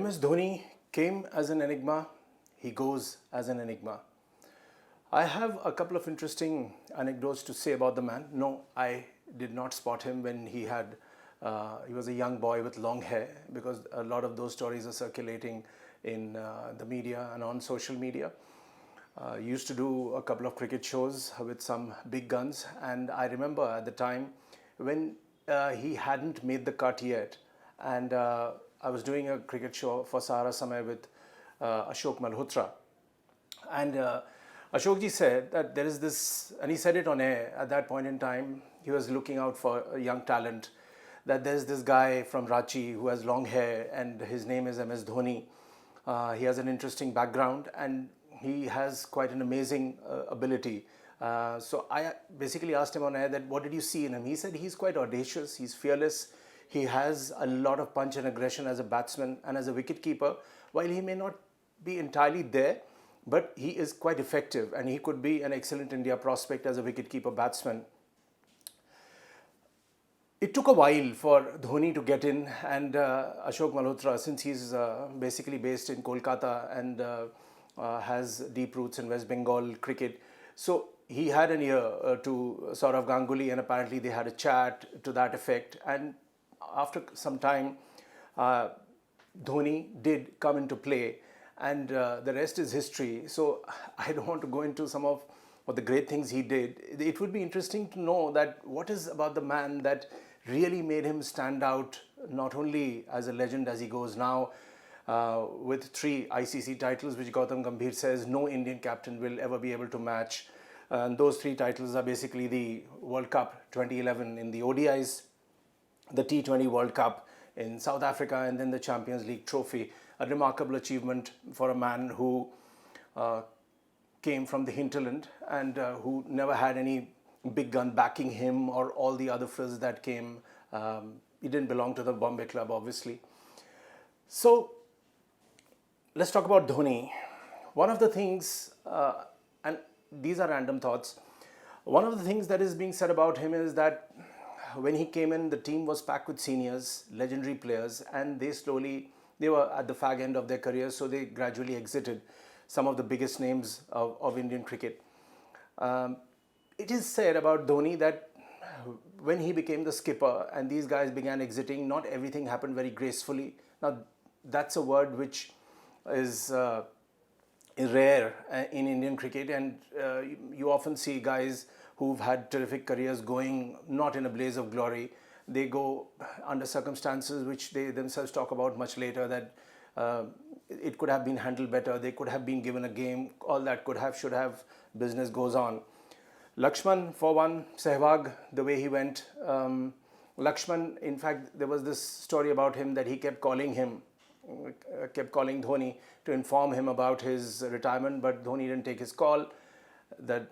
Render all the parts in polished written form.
MS Dhoni came as an enigma, he goes as an enigma. I have a couple of interesting anecdotes to say about the man. No, I did not spot him when he was a young boy with long hair, because a lot of those stories are circulating in the media and on social media. Used to do a couple of cricket shows with some big guns, and I remember at the time when he hadn't made the cut yet, and I was doing a cricket show for Sahara Samay with Ashok Malhotra, and Ashokji said that there is this, and he said it on air at that point in time. He was looking out for a young talent, that there's this guy from Ranchi who has long hair and his name is MS Dhoni. He has an interesting background and he has quite an amazing ability. So I basically asked him on air that what did you see in him? He said he's quite audacious, he's fearless, he has a lot of punch and aggression as a batsman and as a wicketkeeper. While he may not be entirely there, but he is quite effective and he could be an excellent India prospect as a wicketkeeper batsman. It took a while for Dhoni to get in, and Ashok Malhotra, since he's basically based in Kolkata and has deep roots in West Bengal cricket, so he had an ear to Sourav Ganguly, and apparently they had a chat to that effect. And after some time, Dhoni did come into play, and the rest is history. So I don't want to go into some of the great things he did. It would be interesting to know that what is about the man that really made him stand out, not only as a legend as he goes now, with 3 ICC titles, which Gautam Gambhir says no Indian captain will ever be able to match. And those 3 titles are basically the World Cup 2011 in the ODIs, the T20 World Cup in South Africa, and then the Champions League trophy. A remarkable achievement for a man who came from the hinterland and who never had any big gun backing him or all the other frills that came. He didn't belong to the Bombay club, obviously. So let's talk about Dhoni. One of the things, and these are random thoughts, one of the things that is being said about him is that when he came in, the team was packed with seniors, legendary players, and they were at the fag end of their careers, so they gradually exited some of the biggest names of Indian cricket. It is said about Dhoni that when he became the skipper and these guys began exiting, not everything happened very gracefully. Now, that's a word which is rare in Indian cricket, and you often see guys who've had terrific careers going not in a blaze of glory. They go under circumstances which they themselves talk about much later, that it could have been handled better, they could have been given a game, all that could have, should have, business goes on. Lakshman, for one, Sehwag, the way he went. Lakshman, in fact, there was this story about him that he kept calling Dhoni to inform him about his retirement, but Dhoni didn't take his call. That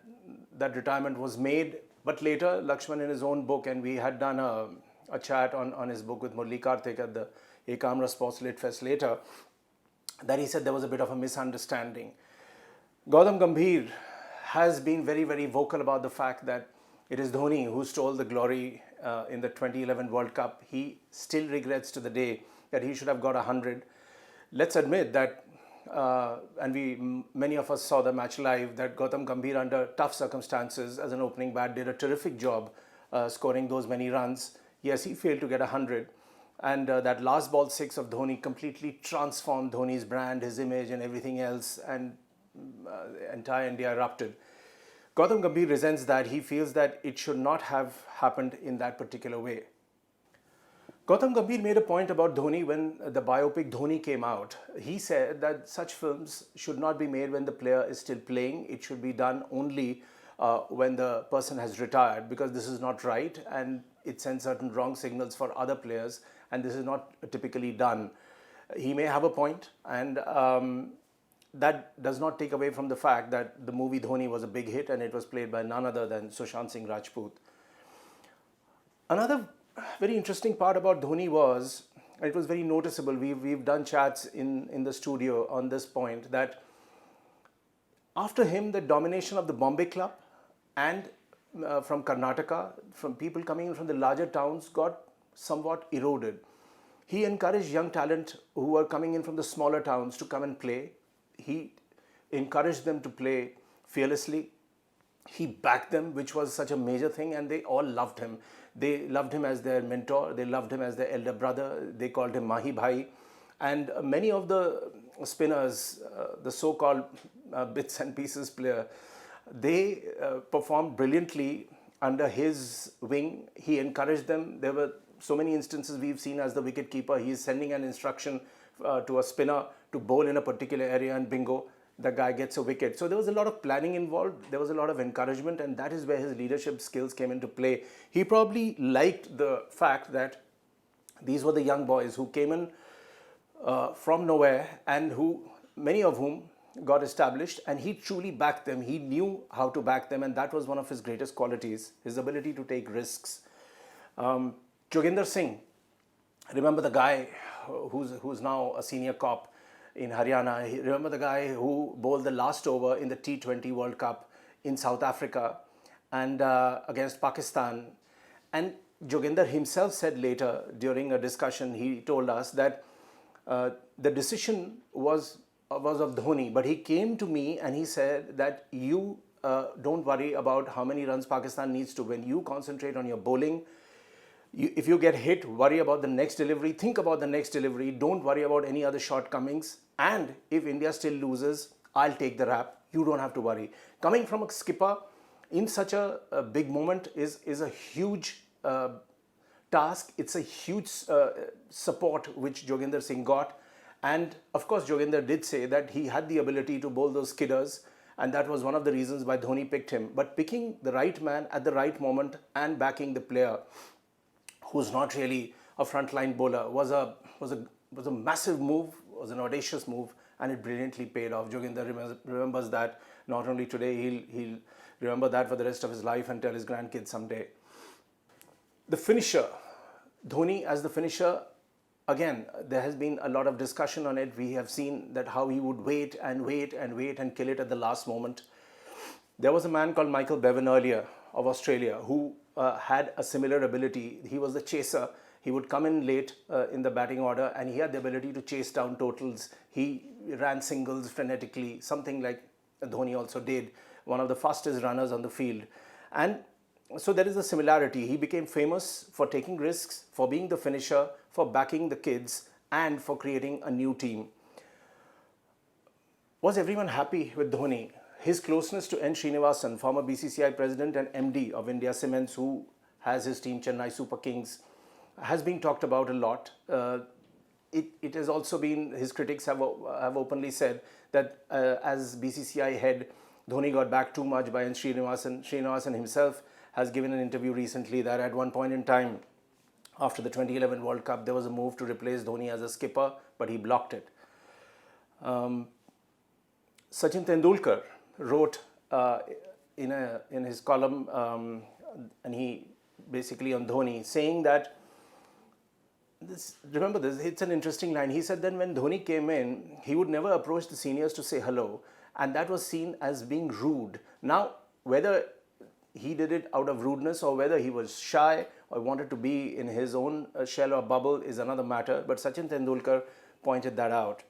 retirement was made, but later Lakshman in his own book, and we had done a chat on his book with Murli Karthik at the Ekamra Sports Lit Fest later, that he said there was a bit of a misunderstanding. Gautam Gambhir has been very, very vocal about the fact that it is Dhoni who stole the glory in the 2011 World Cup. He still regrets to the day that he should have got 100. Let's admit that, and many of us saw the match live, that Gautam Gambhir, under tough circumstances as an opening bat, did a terrific job scoring those many runs. Yes, he failed to get 100. And that last ball 6 of Dhoni completely transformed Dhoni's brand, his image and everything else, and entire India erupted. Gautam Gambhir resents that. He feels that it should not have happened in that particular way. Gautam Gambhir made a point about Dhoni when the biopic Dhoni came out. He said that such films should not be made when the player is still playing. It should be done only when the person has retired, because this is not right and it sends certain wrong signals for other players, and this is not typically done. He may have a point, and that does not take away from the fact that the movie Dhoni was a big hit and it was played by none other than Sushant Singh Rajput. Another very interesting part about Dhoni was, and it was very noticeable, we've done chats in the studio on this point, that after him the domination of the Bombay club and from Karnataka, from people coming in from the larger towns, got somewhat eroded. He encouraged young talent who were coming in from the smaller towns to come and play. He encouraged them to play fearlessly. He backed them, which was such a major thing, and they all loved him. They loved him as their mentor. They loved him as their elder brother. They called him Mahi Bhai. And many of the spinners, the so-called bits and pieces player, they performed brilliantly under his wing. He encouraged them. There were so many instances we've seen as the wicket keeper. He is sending an instruction to a spinner to bowl in a particular area, and bingo, the guy gets a wicket. So there was a lot of planning involved. There was a lot of encouragement, and that is where his leadership skills came into play. He probably liked the fact that these were the young boys who came in from nowhere, and who, many of whom got established, and he truly backed them. He knew how to back them, and that was one of his greatest qualities, his ability to take risks. Joginder Singh, remember the guy who's now a senior cop in Haryana. Remember the guy who bowled the last over in the T20 World Cup in South Africa and against Pakistan. And Joginder himself said later during a discussion, he told us that the decision was of Dhoni, but he came to me and he said that you don't worry about how many runs Pakistan needs to win. You concentrate on your bowling. If you get hit, worry about the next delivery. Think about the next delivery. Don't worry about any other shortcomings. And if India still loses, I'll take the rap. You don't have to worry. Coming from a skipper in such a big moment is a huge task. It's a huge support which Joginder Singh got. And of course, Joginder did say that he had the ability to bowl those skidders, and that was one of the reasons why Dhoni picked him. But picking the right man at the right moment and backing the player who's not really a frontline bowler was a massive move, was an audacious move, and it brilliantly paid off. Joginder remembers that not only today, he'll remember that for the rest of his life and tell his grandkids someday. The finisher, Dhoni as the finisher, again, there has been a lot of discussion on it. We have seen that how he would wait and wait and wait and kill it at the last moment. There was a man called Michael Bevan earlier of Australia who had a similar ability. He was the chaser. He would come in late in the batting order, and he had the ability to chase down totals. He ran singles frenetically, something like Dhoni also did, one of the fastest runners on the field. And so there is a similarity. He became famous for taking risks, for being the finisher, for backing the kids, and for creating a new team. Was everyone happy with Dhoni? His closeness to N. Srinivasan, former BCCI president and MD of India Cements, who has his team Chennai Super Kings, has been talked about a lot. It has also been, his critics have openly said that as BCCI head, Dhoni got backed too much by N. Srinivasan. Srinivasan himself has given an interview recently that at one point in time, after the 2011 World Cup, there was a move to replace Dhoni as a skipper, but he blocked it. Sachin Tendulkar wrote in his column, and he basically on Dhoni, saying that, remember this, it's an interesting line. He said that when Dhoni came in, he would never approach the seniors to say hello, and that was seen as being rude. Now, whether he did it out of rudeness or whether he was shy or wanted to be in his own shell or bubble is another matter, but Sachin Tendulkar pointed that out.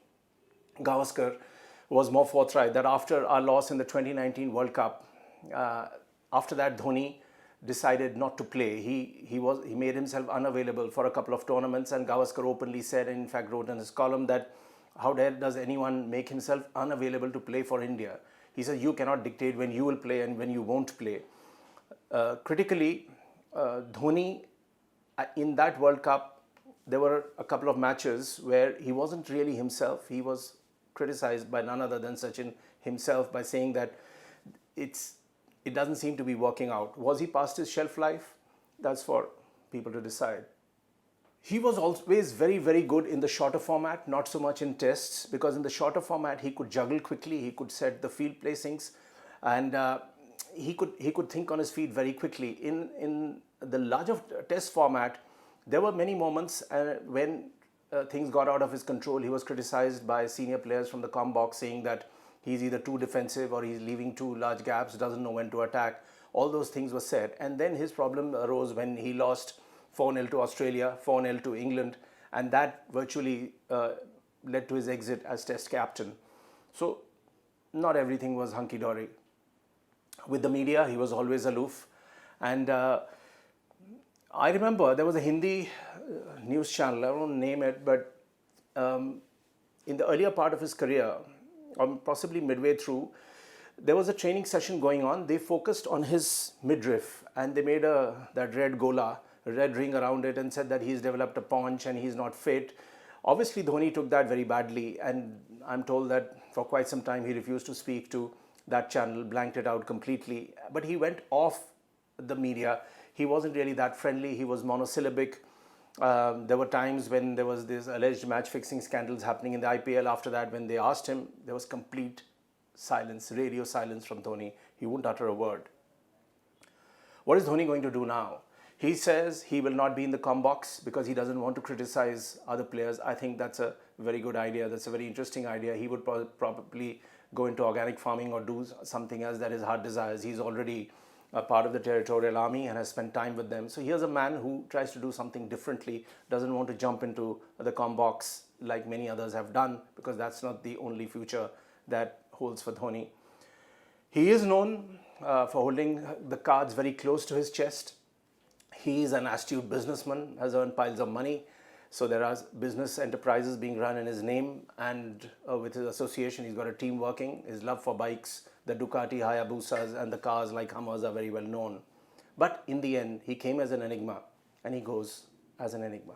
Gavaskar was more forthright that after our loss in the 2019 World Cup, after that Dhoni decided not to play. He made himself unavailable for a couple of tournaments, and Gavaskar openly said, and in fact wrote in his column, that how dare does anyone make himself unavailable to play for India? He said, you cannot dictate when you will play and when you won't play. Critically, Dhoni, in that World Cup, there were a couple of matches where he wasn't really himself. He was criticized by none other than Sachin himself by saying that it doesn't seem to be working out. Was he past his shelf life? That's for people to decide. He was always very, very good in the shorter format, not so much in tests, because in the shorter format, he could juggle quickly, he could set the field placings, and he could think on his feet very quickly. In the larger test format, there were many moments when things got out of his control. He was criticized by senior players from the comm box, saying that he's either too defensive or he's leaving too large gaps, doesn't know when to attack. All those things were said. And then his problem arose when he lost 4-0 to Australia, 4-0 to England, and that virtually led to his exit as Test captain. So not everything was hunky-dory. With the media, he was always aloof. And I remember there was a Hindi news channel, I won't name it, but in the earlier part of his career, or possibly midway through, there was a training session going on. They focused on his midriff and they made that red gola, a red ring around it, and said that he's developed a paunch and he's not fit. Obviously, Dhoni took that very badly, and I'm told that for quite some time he refused to speak to that channel, blanked it out completely. But he went off the media. He wasn't really that friendly. He was monosyllabic. There were times when there was this alleged match-fixing scandals happening in the IPL. After that, when they asked him, there was complete silence, radio silence from Dhoni. He wouldn't utter a word. What is Dhoni going to do now? He says he will not be in the ComBox because he doesn't want to criticize other players. I think that's a very good idea. That's a very interesting idea. He would probably go into organic farming or do something else that his heart desires. He's already a part of the territorial army and has spent time with them. So here's a man who tries to do something differently, doesn't want to jump into the ComBox like many others have done, because that's not the only future that holds for Dhoni. He is known for holding the cards very close to his chest. He is an astute businessman, has earned piles of money. So there are business enterprises being run in his name, and with his association, he's got a team working. His love for bikes, the Ducati Hayabusas and the cars like Hummers are very well known. But in the end, he came as an enigma, and he goes as an enigma.